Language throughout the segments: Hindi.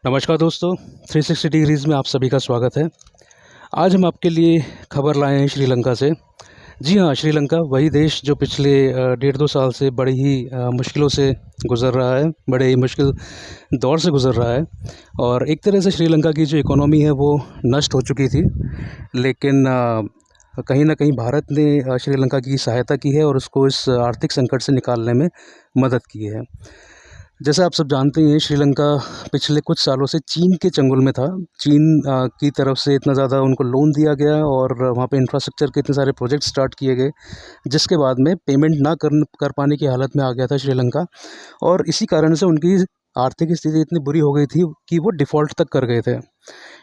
नमस्कार दोस्तों, 360 डिग्रीज़ में आप सभी का स्वागत है। आज हम आपके लिए खबर लाए हैं श्रीलंका से। जी हाँ, श्रीलंका वही देश जो पिछले 1.5-2 साल से बड़ी ही मुश्किलों से गुज़र रहा है, बड़े ही मुश्किल दौर से गुज़र रहा है। और एक तरह से श्रीलंका की जो इकोनॉमी है वो नष्ट हो चुकी थी, लेकिन कहीं न कहीं भारत ने श्रीलंका की सहायता की है और उसको इस आर्थिक संकट से निकालने में मदद की है। जैसा आप सब जानते हैं, श्रीलंका पिछले कुछ सालों से चीन के चंगुल में था। चीन की तरफ से इतना ज़्यादा उनको लोन दिया गया और वहाँ पे इंफ्रास्ट्रक्चर के इतने सारे प्रोजेक्ट स्टार्ट किए गए, जिसके बाद में पेमेंट ना कर पाने की हालत में आ गया था श्रीलंका। और इसी कारण से उनकी आर्थिक स्थिति इतनी बुरी हो गई थी कि वो डिफ़ॉल्ट तक कर गए थे।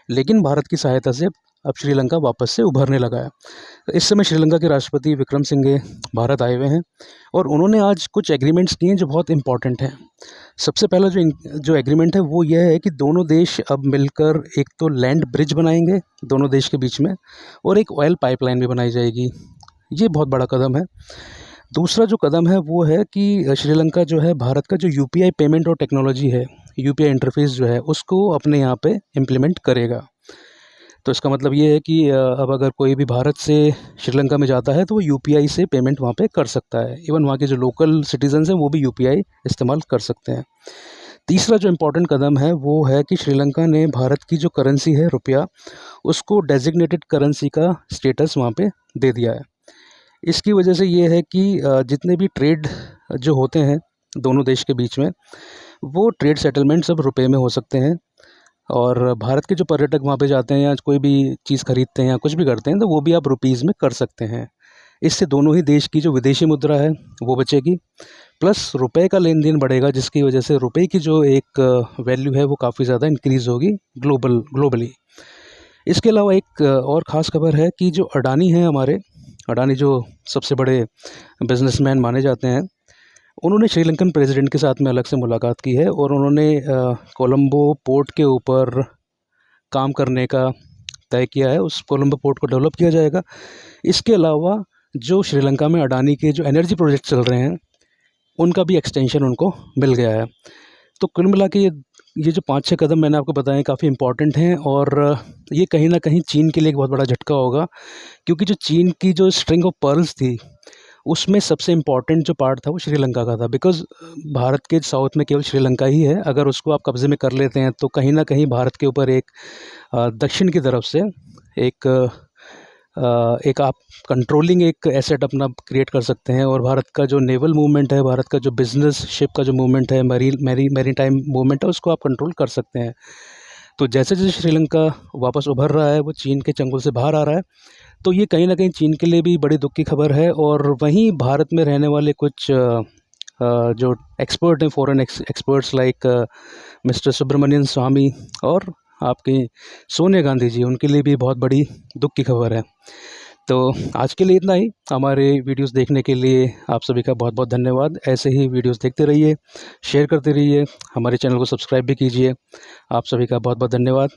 लेकिन भारत की सहायता से अब श्रीलंका वापस से उभरने लगा है। इस समय श्रीलंका के राष्ट्रपति विक्रमसिंघे भारत आए हुए हैं और उन्होंने आज कुछ एग्रीमेंट्स किए हैं जो बहुत इम्पॉर्टेंट हैं। सबसे पहला जो एग्रीमेंट है वो यह है कि दोनों देश अब मिलकर एक तो लैंड ब्रिज बनाएंगे दोनों देश के बीच में, और एक ऑयल पाइपलाइन भी बनाई जाएगी। ये बहुत बड़ा कदम है। दूसरा जो कदम है वो है कि श्रीलंका जो है भारत का जो यूपीआई पेमेंट और टेक्नोलॉजी है, यूपीआई इंटरफेस जो है उसको अपने यहाँ पे इम्प्लीमेंट करेगा। तो इसका मतलब ये है कि अब अगर कोई भी भारत से श्रीलंका में जाता है तो वो यूपीआई से पेमेंट वहाँ पे कर सकता है। इवन वहाँ के जो लोकल सिटीजन्स हैं वो भी यूपीआई इस्तेमाल कर सकते हैं। तीसरा जो इम्पोर्टेंट कदम है वो है कि श्रीलंका ने भारत की जो करेंसी है रुपया, उसको डेजिग्नेटेड करेंसी का स्टेटस वहाँ पे दे दिया है। इसकी वजह से ये है कि जितने भी ट्रेड जो होते हैं दोनों देश के बीच में, वो ट्रेड सेटलमेंट सब रुपये में हो सकते हैं। और भारत के जो पर्यटक वहाँ पे जाते हैं या कोई भी चीज़ खरीदते हैं या कुछ भी करते हैं तो वो भी आप रुपीज़ में कर सकते हैं। इससे दोनों ही देश की जो विदेशी मुद्रा है वो बचेगी, प्लस रुपए का लेन देन बढ़ेगा, जिसकी वजह से रुपए की जो एक वैल्यू है वो काफ़ी ज़्यादा इंक्रीज़ होगी ग्लोबली। इसके अलावा एक और ख़ास खबर है कि जो अडानी हैं हमारे, अडानी जो सबसे बड़े बिजनेसमैन माने जाते हैं, उन्होंने श्रीलंकन प्रेसिडेंट के साथ में अलग से मुलाकात की है और उन्होंने कोलंबो पोर्ट के ऊपर काम करने का तय किया है। उस कोलंबो पोर्ट को डेवलप किया जाएगा। इसके अलावा जो श्रीलंका में अडानी के जो एनर्जी प्रोजेक्ट चल रहे हैं उनका भी एक्सटेंशन उनको मिल गया है। तो कुल मिला के ये जो 5-6 कदम मैंने आपको बताए काफ़ी इंपॉर्टेंट हैं और ये कहीं ना कहीं चीन के लिए एक बहुत बड़ा झटका होगा, क्योंकि जो चीन की जो स्ट्रिंग ऑफ पर्ल्स थी उसमें सबसे इम्पॉर्टेंट जो पार्ट था वो श्रीलंका का था। बिकॉज़ भारत के साउथ में केवल श्रीलंका ही है। अगर उसको आप कब्ज़े में कर लेते हैं तो कहीं ना कहीं भारत के ऊपर एक दक्षिण की तरफ से एक आप कंट्रोलिंग एक एसेट अपना क्रिएट कर सकते हैं। और भारत का जो नेवल मूवमेंट है, भारत का जो बिज़नेस शिप का जो मूवमेंट है, मैरी टाइम मूवमेंट है, उसको आप कंट्रोल कर सकते हैं। तो जैसे जैसे श्रीलंका वापस उभर रहा है, वो चीन के चंगुल से बाहर आ रहा है, तो ये कहीं ना कहीं चीन के लिए भी बड़ी दुख की खबर है। और वहीं भारत में रहने वाले कुछ जो एक्सपर्ट हैं, foreign experts like mister Subramanian Swamy और आपके सोनिया गांधी जी, उनके लिए भी बहुत बड़ी दुख की खबर है। तो आज के लिए इतना ही। हमारे वीडियोस देखने के लिए आप सभी का बहुत बहुत धन्यवाद। ऐसे ही वीडियोस देखते रहिए, शेयर करते रहिए, हमारे चैनल को सब्सक्राइब भी कीजिए। आप सभी का बहुत बहुत धन्यवाद।